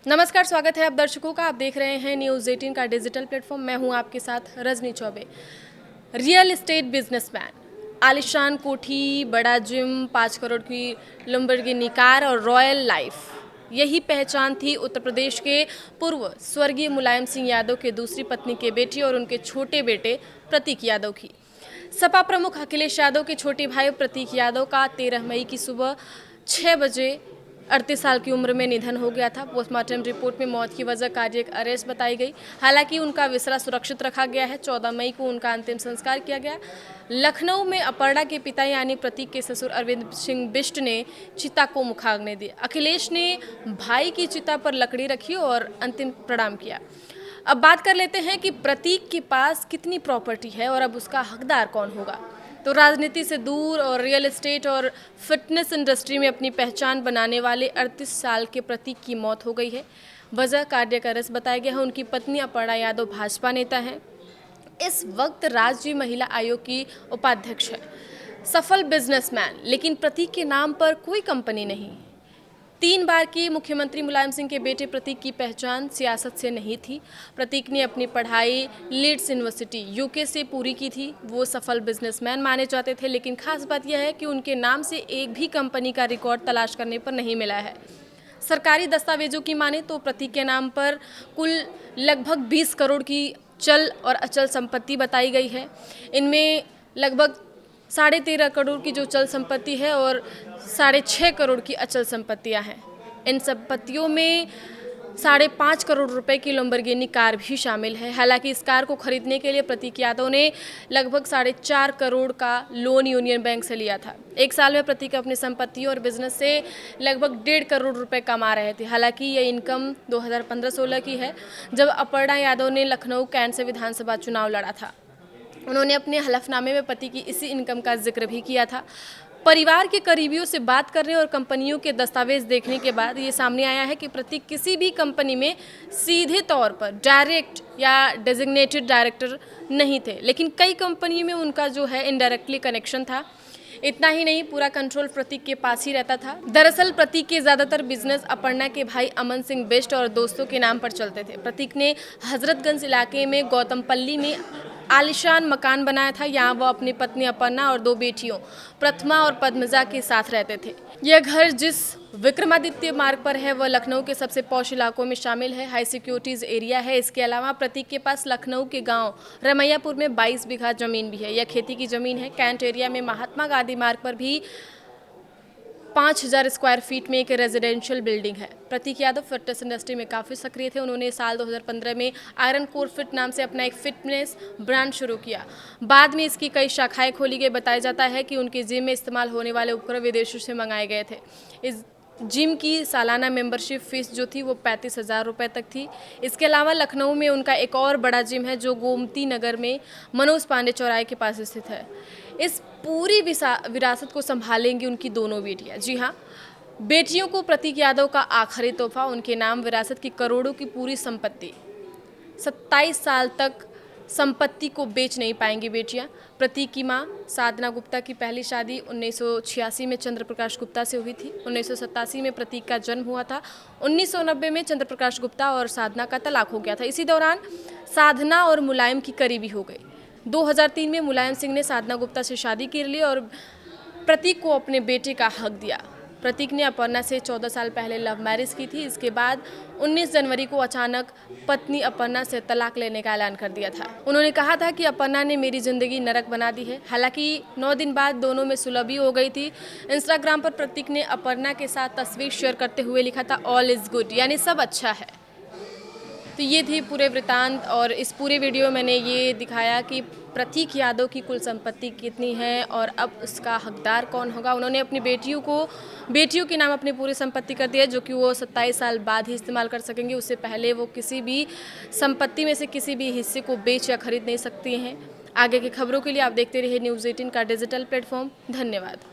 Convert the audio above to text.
नमस्कार, स्वागत है आप दर्शकों का। आप देख रहे हैं न्यूज़ 18 का डिजिटल प्लेटफॉर्म। मैं हूं आपके साथ Rajni Choubey. Real estate businessman, आलिशान कोठी, बड़ा जिम, 5 करोड़ की लंबरगिनी कार और रॉयल लाइफ, यही पहचान थी उत्तर प्रदेश के पूर्व स्वर्गीय मुलायम सिंह यादव के दूसरी पत्नी के बेटी और उनके छोटे बेटे प्रतीक यादव की। सपा प्रमुख अखिलेश यादव के छोटे भाई प्रतीक यादव का 13 मई की सुबह 6 बजे 38 साल की उम्र में निधन हो गया था। पोस्टमार्टम रिपोर्ट में मौत की वजह कार्डियक अरेस्ट बताई गई। हालांकि उनका विसरा सुरक्षित रखा गया है। 14 मई को उनका अंतिम संस्कार किया गया। लखनऊ में अपर्णा के पिता यानी प्रतीक के ससुर अरविंद सिंह बिष्ट ने चिता को मुखाग्नि दी। अखिलेश ने भाई की चिता पर लकड़ी रखी और अंतिम प्रणाम किया। अब बात कर लेते हैं कि प्रतीक के पास कितनी प्रॉपर्टी है और अब उसका हकदार कौन होगा। तो राजनीति से दूर और रियल एस्टेट और फिटनेस इंडस्ट्री में अपनी पहचान बनाने वाले 38 साल के प्रतीक की मौत हो गई है। वजह कार्डियक अरेस्ट बताया गया है। उनकी पत्नी अपर्णा यादव भाजपा नेता हैं। इस वक्त राज्य महिला आयोग की उपाध्यक्ष है। सफल बिजनेसमैन, लेकिन प्रतीक के नाम पर कोई कंपनी नहीं। 3 बार की मुख्यमंत्री मुलायम सिंह के बेटे प्रतीक की पहचान सियासत से नहीं थी। प्रतीक ने अपनी पढ़ाई लीड्स यूनिवर्सिटी यूके से पूरी की थी। वो सफल बिजनेसमैन माने जाते थे, लेकिन खास बात यह है कि उनके नाम से एक भी कंपनी का रिकॉर्ड तलाश करने पर नहीं मिला है। सरकारी दस्तावेजों की माने तो प्रतीक के नाम पर कुल लगभग 20 करोड़ की चल और अचल संपत्ति बताई गई है। इनमें लगभग 13.5 करोड़ की जो चल संपत्ति है और 6.5 करोड़ की अचल संपत्तियां हैं। इन संपत्तियों में 5.5 करोड़ रुपए की लंबरगिनी कार भी शामिल है। हालांकि इस कार को खरीदने के लिए प्रतीक यादव ने लगभग 4.5 करोड़ का लोन यूनियन बैंक से लिया था। एक साल में प्रतीक अपनी संपत्ति और बिजनेस से लगभग 1.5 करोड़ रुपए कमा रहे थे। हालांकि ये इनकम 2015-16 की है, जब अपर्णा यादव ने लखनऊ कैंट से विधानसभा चुनाव लड़ा था। उन्होंने अपने हलफनामे में पति की इसी इनकम का जिक्र भी किया था। परिवार के करीबियों से बात करने और कंपनियों के दस्तावेज देखने के बाद ये सामने आया है कि प्रतीक किसी भी कंपनी में सीधे तौर पर डायरेक्ट या डेजिग्नेटेड डायरेक्टर नहीं थे, लेकिन कई कंपनी में उनका जो है इनडायरेक्टली कनेक्शन था। इतना ही नहीं, पूरा कंट्रोल प्रतीक के पास ही रहता था। दरअसल प्रतीक के ज़्यादातर बिजनेस अपर्णा के भाई अमन सिंह बिष्ट और दोस्तों के नाम पर चलते थे। प्रतीक ने हजरतगंज इलाके में गौतमपल्ली में आलिशान मकान बनाया था। यहाँ वह अपनी पत्नी अपर्णा और 2 बेटियों प्रथमा और पद्मजा के साथ रहते थे। यह घर जिस विक्रमादित्य मार्ग पर है वह लखनऊ के सबसे पॉश इलाकों में शामिल है। हाई सिक्योरिटीज़ एरिया है। इसके अलावा प्रतीक के पास लखनऊ के गांव रमैयापुर में 22 बीघा जमीन भी है। यह खेती की जमीन है। कैंट एरिया में महात्मा गांधी मार्ग पर भी 5000 स्क्वायर फीट में एक रेजिडेंशियल बिल्डिंग है। प्रतीक यादव फिटनेस इंडस्ट्री में काफ़ी सक्रिय थे। उन्होंने साल 2015 में आयरन कोर फिट नाम से अपना एक फिटनेस ब्रांड शुरू किया। बाद में इसकी कई शाखाएं खोली गई। बताया जाता है कि उनके जिम में इस्तेमाल होने वाले उपकरण विदेशों से मंगाए गए थे। इस जिम की सालाना मेंबरशिप फीस जो थी वो 35,000 रुपये तक थी। इसके अलावा लखनऊ में उनका एक और बड़ा जिम है जो गोमती नगर में मनोज पांडे चौराहे के पास स्थित है। इस पूरी विरासत को संभालेंगी उनकी दोनों बेटियां। जी हाँ, बेटियों को प्रतीक यादव का आखिरी तोहफा उनके नाम विरासत की करोड़ों की पूरी संपत्ति। 27 साल तक संपत्ति को बेच नहीं पाएंगी बेटियां। प्रतीक की मां साधना गुप्ता की पहली शादी 1986 में चंद्र प्रकाश गुप्ता से हुई थी। 1987 में प्रतीक का जन्म हुआ था। 1990 में चंद्र प्रकाश गुप्ता और साधना का तलाक हो गया था। इसी दौरान साधना और मुलायम की करीबी हो गई। 2003 में मुलायम सिंह ने साधना गुप्ता से शादी कर ली और प्रतीक को अपने बेटे का हक दिया। प्रतीक ने अपर्णा से 14 साल पहले लव मैरिज की थी। इसके बाद 19 जनवरी को अचानक पत्नी अपर्णा से तलाक लेने का ऐलान कर दिया था। उन्होंने कहा था कि अपर्णा ने मेरी ज़िंदगी नरक बना दी है। हालांकि 9 दिन बाद दोनों में सुलह भी हो गई थी। इंस्टाग्राम पर प्रतीक ने अपर्णा के साथ तस्वीर शेयर करते हुए लिखा था ऑल इज़ गुड, यानी सब अच्छा है। तो ये थी पूरे वृतांत और इस पूरे वीडियो में मैंने ये दिखाया कि प्रतीक यादव की कुल संपत्ति कितनी है और अब उसका हकदार कौन होगा। उन्होंने अपनी बेटियों के नाम अपनी पूरी संपत्ति कर दी है, जो कि वो 27 साल बाद ही इस्तेमाल कर सकेंगे। उससे पहले वो किसी भी संपत्ति में से किसी भी हिस्से को बेच या खरीद नहीं सकती हैं। आगे की खबरों के लिए आप देखते रहिए न्यूज़ 18 का डिजिटल प्लेटफॉर्म। धन्यवाद।